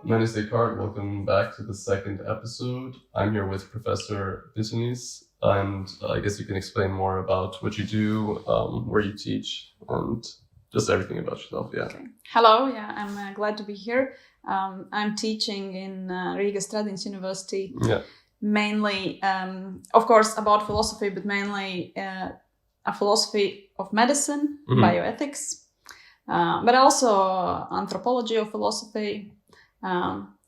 My name is Descartes. Welcome back to the second episode. I'm here with Professor Bitiniece, and I guess you can explain more about what you do, where you teach, and just everything about yourself. Yeah. Okay. Hello. Yeah, I'm glad to be here. I'm teaching in Riga Stradins University. Yeah. Mainly, of course, about philosophy, but mainly a philosophy of medicine, bioethics, but also anthropology of philosophy,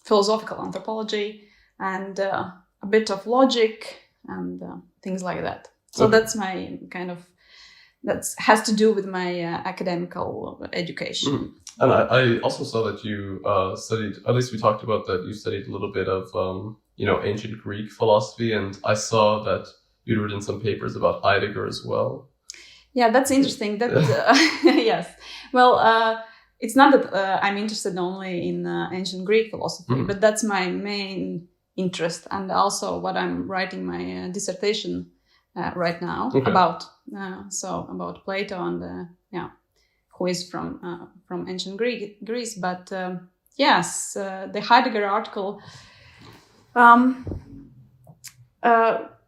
philosophical anthropology, and a bit of logic and things like that. So that's my kind of, that has to do with my academical education. And I also saw that you studied, at least we talked about that, you studied a little bit of, ancient Greek philosophy, and I saw that you'd written some papers about Heidegger as well. Yeah, that's interesting. That yes. Well, it's not that I'm interested only in ancient Greek philosophy, but that's my main interest, and also what I'm writing my dissertation right now about. So about Plato and who is from ancient Greece. But yes, the Heidegger article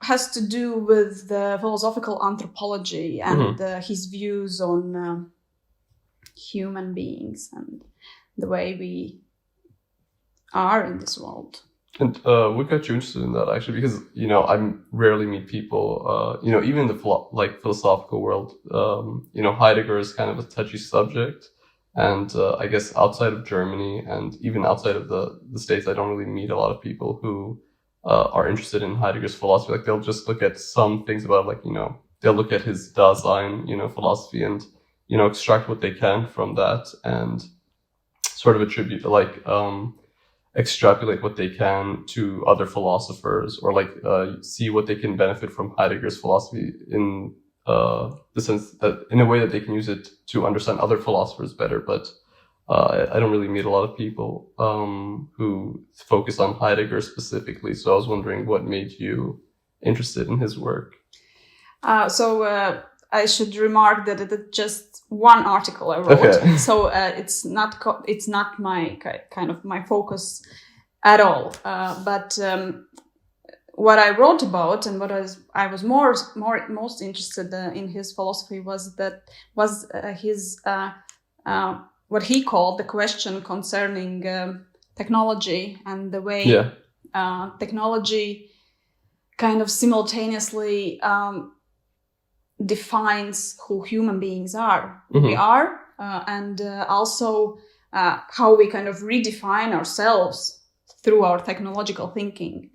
has to do with the philosophical anthropology and his views on human beings and the way we are in this world. And what got you interested in that, actually? Because, I rarely meet people, even in the philosophical world, Heidegger is kind of a touchy subject. And I guess outside of Germany and even outside of the States, I don't really meet a lot of people who are interested in Heidegger's philosophy. Like, they'll just look at some things about, they'll look at his Dasein, philosophy and, extract what they can from that and sort of attribute, extrapolate what they can to other philosophers, or see what they can benefit from Heidegger's philosophy in the sense that in a way that they can use it to understand other philosophers better. But I don't really meet a lot of people who focus on Heidegger specifically. So I was wondering what made you interested in his work. So I should remark that it's just one article I wrote. Okay. So it's not my kind of my focus at all. But what I wrote about and what I was most interested in his philosophy was his what he called the question concerning technology and the way technology kind of simultaneously defines who human beings are. We are, and also how we kind of redefine ourselves through our technological thinking.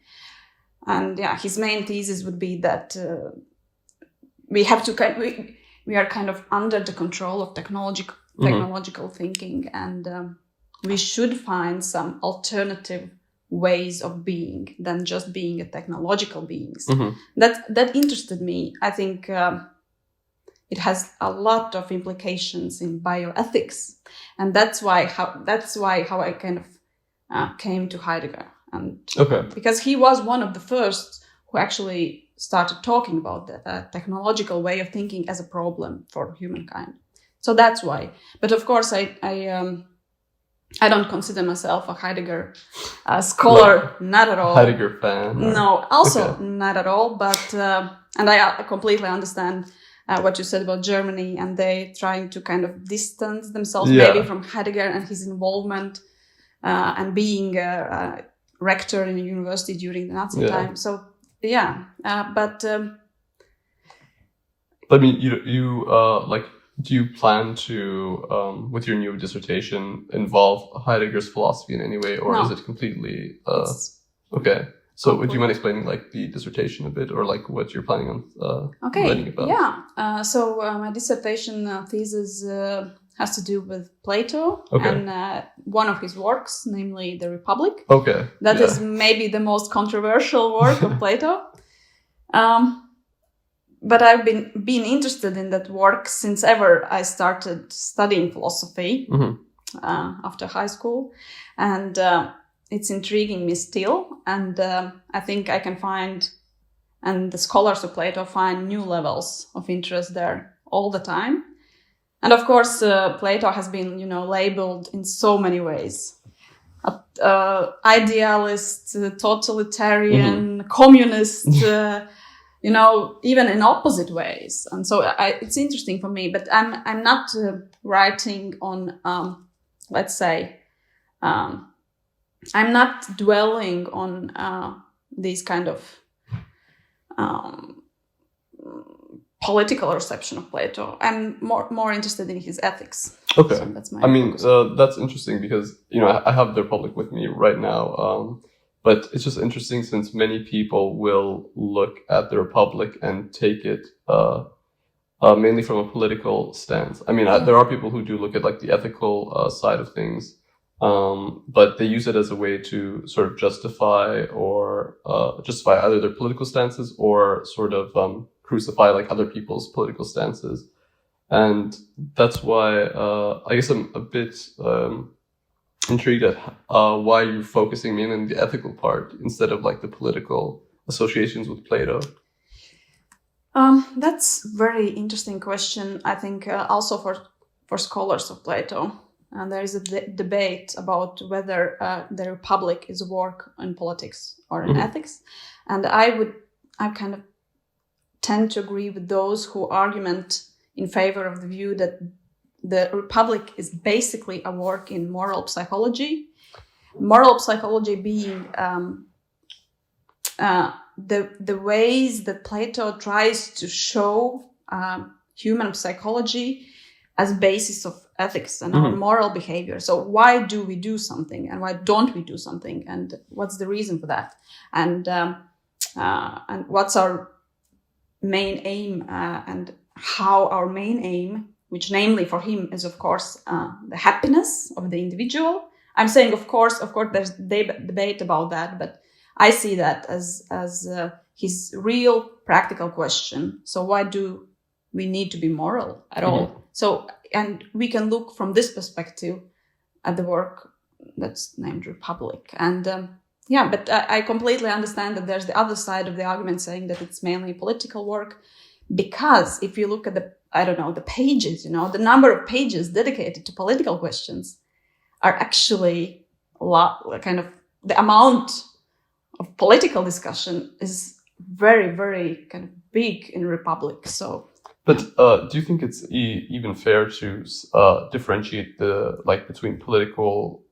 And his main thesis would be that we have to we are kind of under the control of technological thinking, and we should find some alternative ways of being than just being a technological beings. That interested me. I think it has a lot of implications in bioethics, and that's why how I kind of came to Heidegger, and because he was one of the first who actually started talking about the technological way of thinking as a problem for humankind. So that's why. But of course, I don't consider myself a Heidegger scholar, not at all. Heidegger fan? No, also not at all. But and I completely understand what you said about Germany, and they trying to kind of distance themselves maybe from Heidegger and his involvement and being a rector in a university during the Nazi time. So but I mean, you do you plan to, with your new dissertation, involve Heidegger's philosophy in any way, or is it completely okay? So would you mind explaining the dissertation a bit, or what you're planning on writing about? Yeah. So my dissertation thesis has to do with Plato and one of his works, namely The Republic. That is maybe the most controversial work of Plato. But I've been interested in that work since ever I started studying philosophy after high school, and it's intriguing me still. And I think I can find, and the scholars of Plato find, new levels of interest there all the time. And of course, Plato has been, labeled in so many ways. idealist, totalitarian, communist, even in opposite ways. And so it's interesting for me, but I'm not writing on, let's say, I'm not dwelling on these kind of political reception of Plato. I'm more interested in his ethics. Okay. So that's my that's interesting because, I have the Republic with me right now. But it's just interesting since many people will look at the Republic and take it mainly from a political stance. I mean, there are people who do look at like the ethical side of things, but they use it as a way to sort of justify either their political stances or sort of crucify like other people's political stances. And that's why I guess I'm a bit intrigued at why you're focusing mainly on the ethical part instead of like the political associations with Plato. That's a very interesting question, I think, also for scholars of Plato. And there is a debate about whether the Republic is a work in politics or in ethics. And I kind of tend to agree with those who argument in favor of the view that the Republic is basically a work in moral psychology. Moral psychology being the ways that Plato tries to show human psychology as basis of ethics and our moral behavior. So why do we do something and why don't we do something, and what's the reason for that, and what's our main aim, and how our main aim, which namely for him is of course the happiness of the individual. I'm saying of course there's debate about that, but I see that as his real practical question. So why do we need to be moral at all? So, and we can look from this perspective at the work that's named Republic. And but I completely understand that there's the other side of the argument saying that it's mainly political work, because if you look at the pages, the number of pages dedicated to political questions are actually a lot, kind of the amount of political discussion is very, very kind of big in Republic. So, but do you think it's even fair to differentiate between political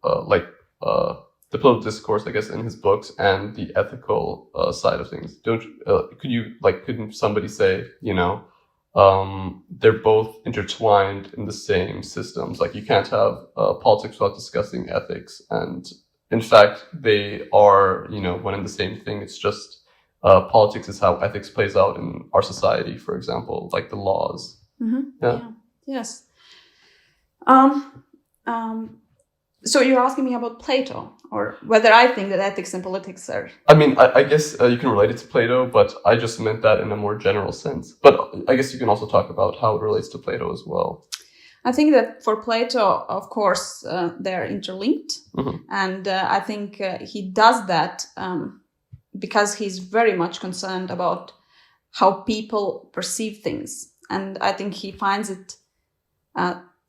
the political discourse, I guess, in his books and the ethical side of things? Couldn't somebody say, they're both intertwined in the same systems? Like you can't have politics without discussing ethics, and in fact, they are, one and the same thing. It's just politics is how ethics plays out in our society, for example, like the laws. Yeah. Yes. So you're asking me about Plato, or whether I think that ethics and politics are... I mean, I guess you can relate it to Plato, but I just meant that in a more general sense. But I guess you can also talk about how it relates to Plato as well. I think that for Plato, of course, they're interlinked. And I think he does that because he's very much concerned about how people perceive things. And I think he finds it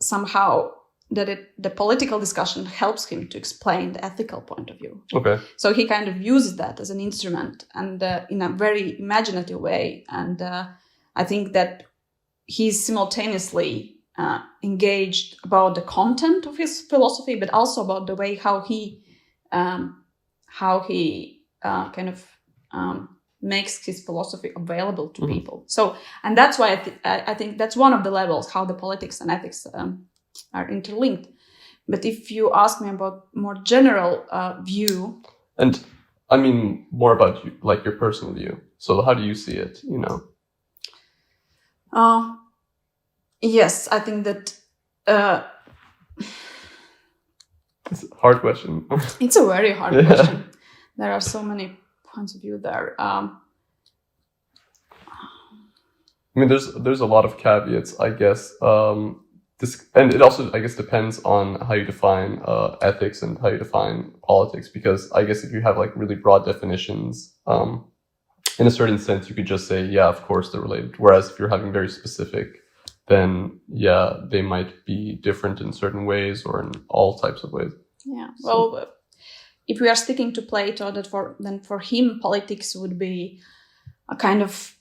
somehow that the political discussion helps him to explain the ethical point of view. Okay. So he kind of uses that as an instrument, and in a very imaginative way. And I think that he's simultaneously engaged about the content of his philosophy, but also about the way how he makes his philosophy available to people. So, and that's why I think that's one of the levels how the politics and ethics are interlinked. But if you ask me about more general view, and I mean more about you, like your personal view. So how do you see it? Yes, I think that it's a hard question. It's a very hard question. There are so many points of view there. I mean, there's a lot of caveats, I guess. And it also, I guess, depends on how you define ethics and how you define politics. Because I guess if you have like really broad definitions, in a certain sense, you could just say, yeah, of course they're related. Whereas if you're having very specific, then yeah, they might be different in certain ways or in all types of ways. Yeah. Well, if we are sticking to Plato, then for him politics would be a kind of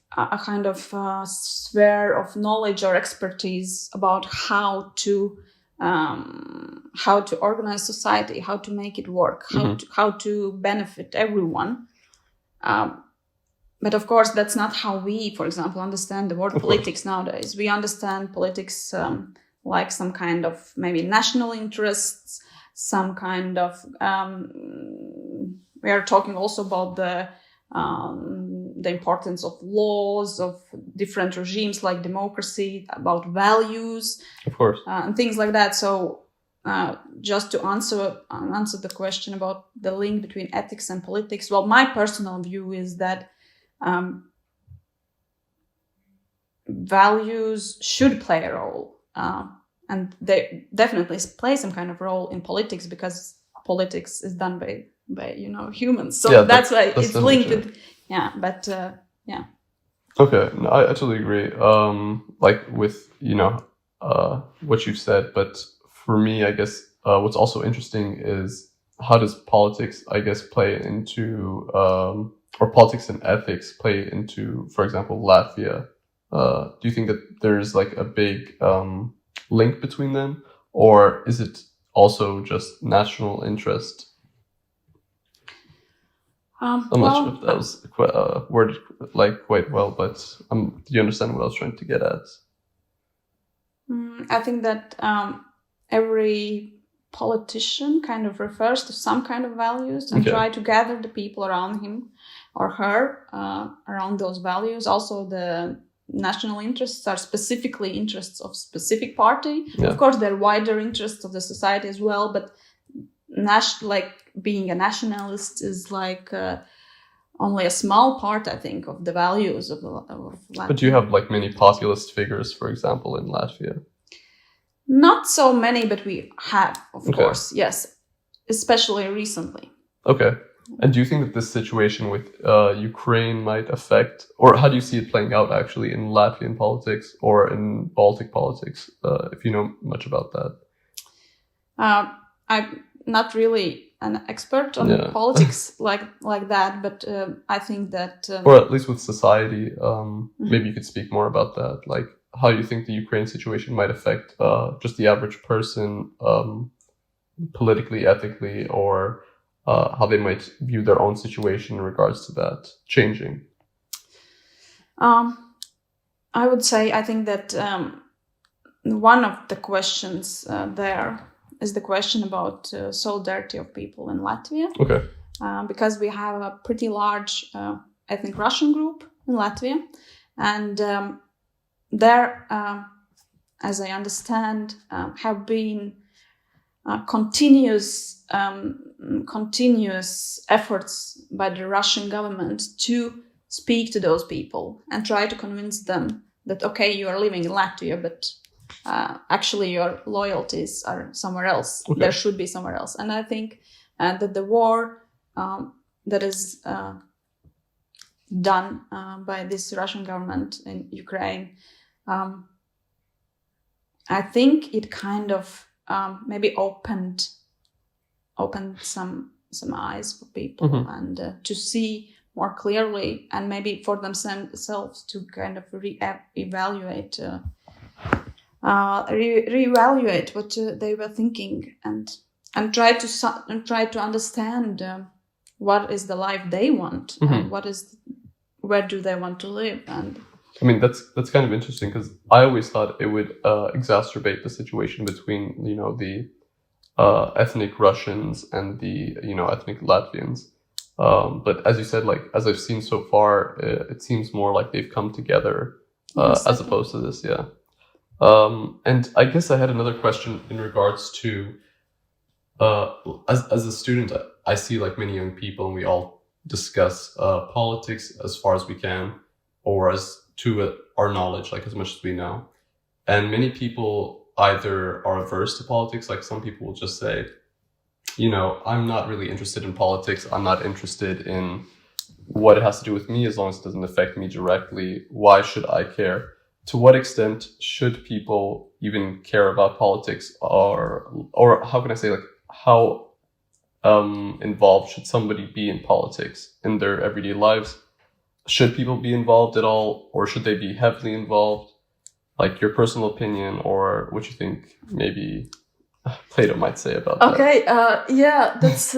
sphere of knowledge or expertise about how to organize society, how to make it work, how to benefit everyone. But of course, that's not how we, for example, understand the word politics nowadays. We understand politics like some kind of maybe national interests, some kind of. We are talking also about the importance of laws, of different regimes like democracy, about values, of course, and things like that. So, just to answer the question about the link between ethics and politics, well, my personal view is that values should play a role, and they definitely play some kind of role in politics, because politics is done by humans. So that's why it's linked with Okay, no, I totally agree. Like with what you've said, but for me, I guess what's also interesting is how does politics, I guess, play into or politics and ethics play into, for example, Latvia. Do you think that there's like a big link between them, or is it also just national interest? I'm not sure if that was worded like quite well, but do you understand what I was trying to get at? I think that every politician kind of refers to some kind of values and try to gather the people around him or her around those values. Also, the national interests are specifically interests of specific party. Of course, they're wider interests of the society as well, but being a nationalist is like only a small part, I think, of the values of Latvia. But do you have like many populist figures, for example, in Latvia? Not so many, but we have, of course, yes, especially recently. Okay. And do you think that this situation with Ukraine might affect, or how do you see it playing out actually in Latvian politics or in Baltic politics, if you know much about that? I'm not really an expert on politics like that, but I think that... or at least with society, maybe you could speak more about that, like how you think the Ukraine situation might affect just the average person politically, ethically, or how they might view their own situation in regards to that changing. I would say, I think that one of the questions there is the question about solidarity of people in Latvia. Okay. Because we have a pretty large ethnic Russian group in Latvia, and there, as I understand, have been continuous efforts by the Russian government to speak to those people and try to convince them that, okay, you are living in Latvia, but actually your loyalties are somewhere else. Okay. There should be somewhere else. And I think that the war that is done by this Russian government in Ukraine, I think it kind of maybe opened some eyes for people, and to see more clearly, and maybe for themselves to kind of reevaluate what they were thinking, and try to understand what is the life they want, and where do they want to live. And I mean, that's kind of interesting, because I always thought it would exacerbate the situation between the ethnic Russians and the ethnic Latvians. But as you said, like as I've seen so far, it seems more like they've come together as opposed to this. Yeah. And I guess I had another question in regards to as a student, I see like many young people, and we all discuss politics as far as we can, or as to our knowledge, like as much as we know. And many people either are averse to politics, like some people will just say, I'm not really interested in politics. I'm not interested in what it has to do with me as long as it doesn't affect me directly. Why should I care? To what extent should people even care about politics, or how can I say, like, how involved should somebody be in politics in their everyday lives? Should people be involved at all, or should they be heavily involved? Like your personal opinion, or what you think maybe Plato might say about that. Okay, yeah, that's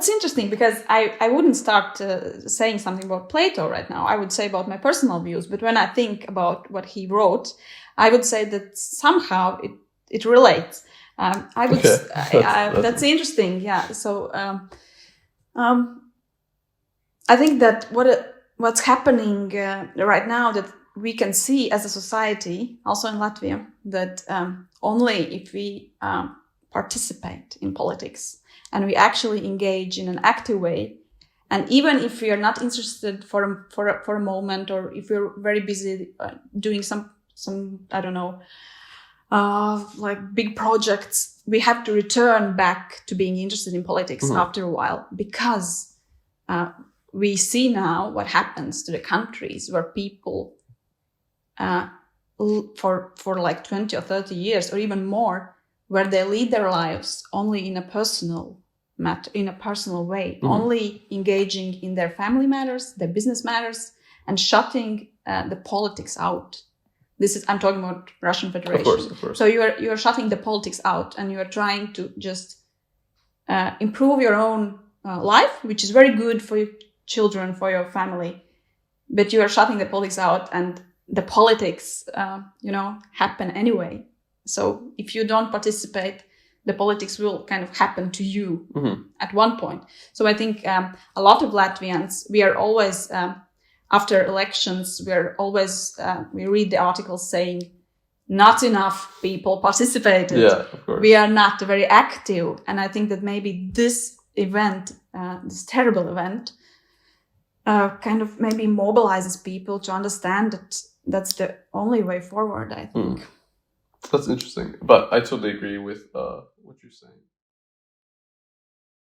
interesting, because I wouldn't start saying something about Plato right now. I would say about my personal views. But when I think about what he wrote, I would say that somehow it relates. I would. Okay. That's interesting. Yeah. So I think that what's happening right now, that we can see as a society, also in Latvia, that only if we participate in politics and we actually engage in an active way, and even if we are not interested for a moment, or if we're very busy doing some I don't know, like big projects, we have to return back to being interested in politics after a while, because we see now what happens to the countries where people for like 20 or 30 years or even more, where they lead their lives only in a personal way, only engaging in their family matters, their business matters, and shutting the politics out. I'm talking about Russian Federation. Of course. So you are shutting the politics out, and you are trying to just improve your own life, which is very good for your children, for your family, but you are shutting the politics out, and the politics, happen anyway. So if you don't participate, the politics will kind of happen to you at one point. So I think a lot of Latvians, we are always, after elections, we read the articles saying not enough people participated. Yeah, of course. We are not very active. And I think that maybe this event, this terrible event, kind of maybe mobilizes people to understand that that's the only way forward, I think. That's interesting. But I totally agree with what you're saying.